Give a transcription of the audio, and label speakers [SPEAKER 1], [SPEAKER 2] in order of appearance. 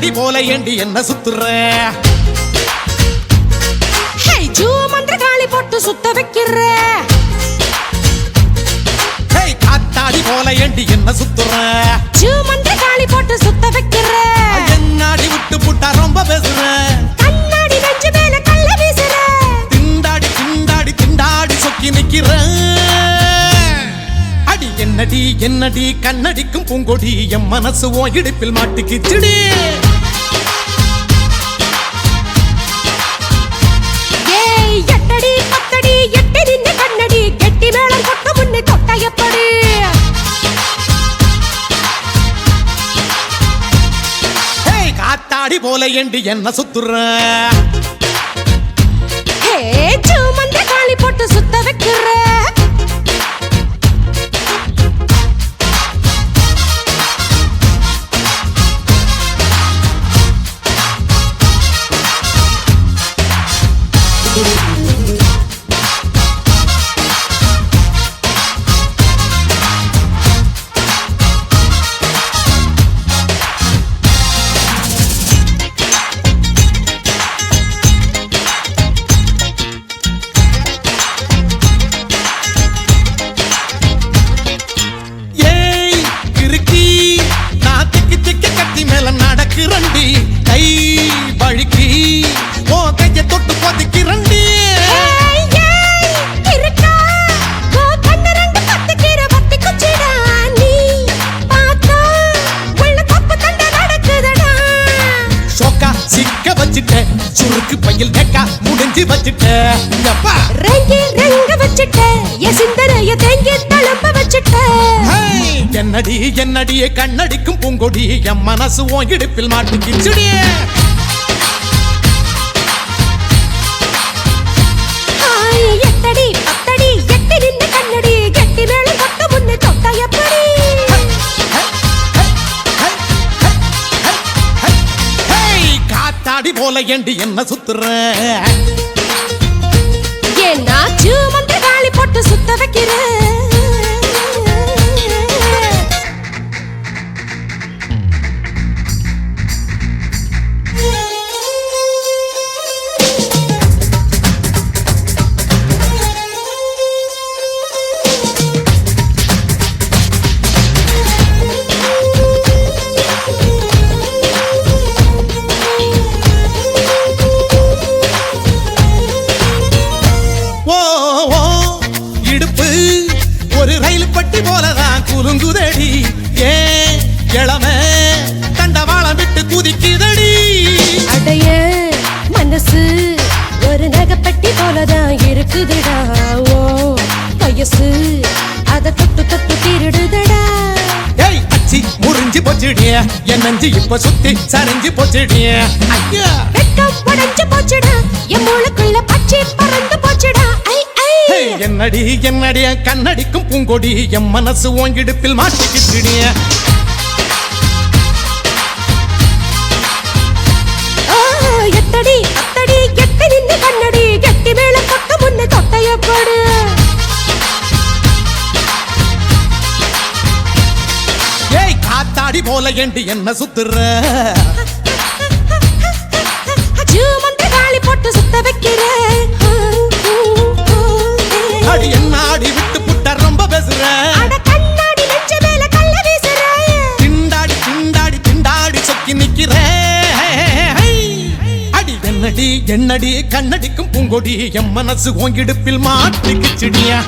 [SPEAKER 1] காத்தாடி போல ஏண்டி என்ன சுத்துற
[SPEAKER 2] மந்திர காளி போட்டு சுத்த வைக்கிற
[SPEAKER 1] காத்தாடி போல ஏண்டி என்ன சுத்துற
[SPEAKER 2] மந்திர காளி போட்டு சுத்த வைக்கிற
[SPEAKER 1] என்னாடி விட்டு புட்டா ரொம்ப பேசுற
[SPEAKER 2] கண்ணாடி நெஞ்சு மேல கள்ள வீசுற
[SPEAKER 1] திண்டாடி திண்டாடி திண்டாடி சொக்கி நிக்கிற அடி என்னடி என்னடி கண்ணடிக்கும் பூங்கொடி என் மனசு ஓ இடுப்பில் மாட்டுக்கிச்சுடி
[SPEAKER 2] எட்டடி பத்தடி எட்டி நின்று கண்ணடி கெட்டி மேளம் கொட்ட முன்னே தொட்ட எப்படி
[SPEAKER 1] காத்தாடி போல ஏண்டி என்ன சுத்துற
[SPEAKER 2] மந்திர காளி போட்டு சுத்த வைக்கிற
[SPEAKER 1] நடக்கிறண்டி கை வழுக்கி ஓ கைய தொட்டு கொதிக்கிறண்டி சிக்க வச்சிட்ட சுருக்கு பையில் கேக்கா முடிஞ்சு வச்சிட்ட
[SPEAKER 2] வச்சிட்ட என் சிந்தனைய தேங்கி தளம்ப வச்சிட்ட
[SPEAKER 1] என்னடி என்னடியே கண்ணடிக்கும் பூங்கொடி என் மனசு ஓ இடுப்பில் மாட்டுக்கிச்சுடி
[SPEAKER 2] எட்டடி பத்தடி எட்டி நின்று கண்ணடி கெட்டி மேளம் கொட்ட முன்னே தொட்ட எப்படி
[SPEAKER 1] காத்தாடி போல ஏண்டி என்ன சுத்துற
[SPEAKER 2] ஏன்னா மந்திர காளி போட்டு சுத்த வைக்கிற
[SPEAKER 1] ஒரு ரயில் பட்டி போலதான் குலுங்குதடி ஏன் இளமை தண்டவாளம் விட்டு குதிக்குதடி
[SPEAKER 2] அடைய மனசு ஒரு நகைப்பட்டி போலதான் இருக்குதுடா ஓ வயசு அத தொட்டு தொட்டு திருடுதடா
[SPEAKER 1] ஏய் அச்சி முறிஞ்சு போச்சுடிய என் நஞ்சு இப்ப சுத்தி சரிஞ்சு போச்சுடிய ஐயா
[SPEAKER 2] வெட்கம் உடைஞ்சு போச்சுடா என் மூளைக்குள்ள பச்சை பறந்து போச்சுடா
[SPEAKER 1] என்னடி என்னடிய கண்ணடிக்கும் பூங்கொடி என் மனசு ஓங்கிடுப்பில் மாட்டிக்கிட்டுடிய
[SPEAKER 2] எட்டடி அத்தடி எட்டி நின்று கண்ணடி கெட்டி மேளம் கொட்ட முன்னே தொட்ட எப்படி
[SPEAKER 1] ஏய் காத்தாடி போல ஏண்டி என்ன சுத்துற
[SPEAKER 2] மந்திர காளி போட்டு சுத்த வைக்கிற
[SPEAKER 1] அடி என்னாடி விட்டு புட்ட ரொம்ப பேசுற
[SPEAKER 2] கண்ணாடி நெஞ்ச மேல கள்ள வீசுற
[SPEAKER 1] திண்டாடி திண்டாடி திண்டாடி சொக்கி நிக்கிற அடி என்னடி என்னடி கண்ணடிக்கும் பூங்கொடி என் மனசு ஓங்கிடுப்பில் மாட்டிக்கிச்சுடியா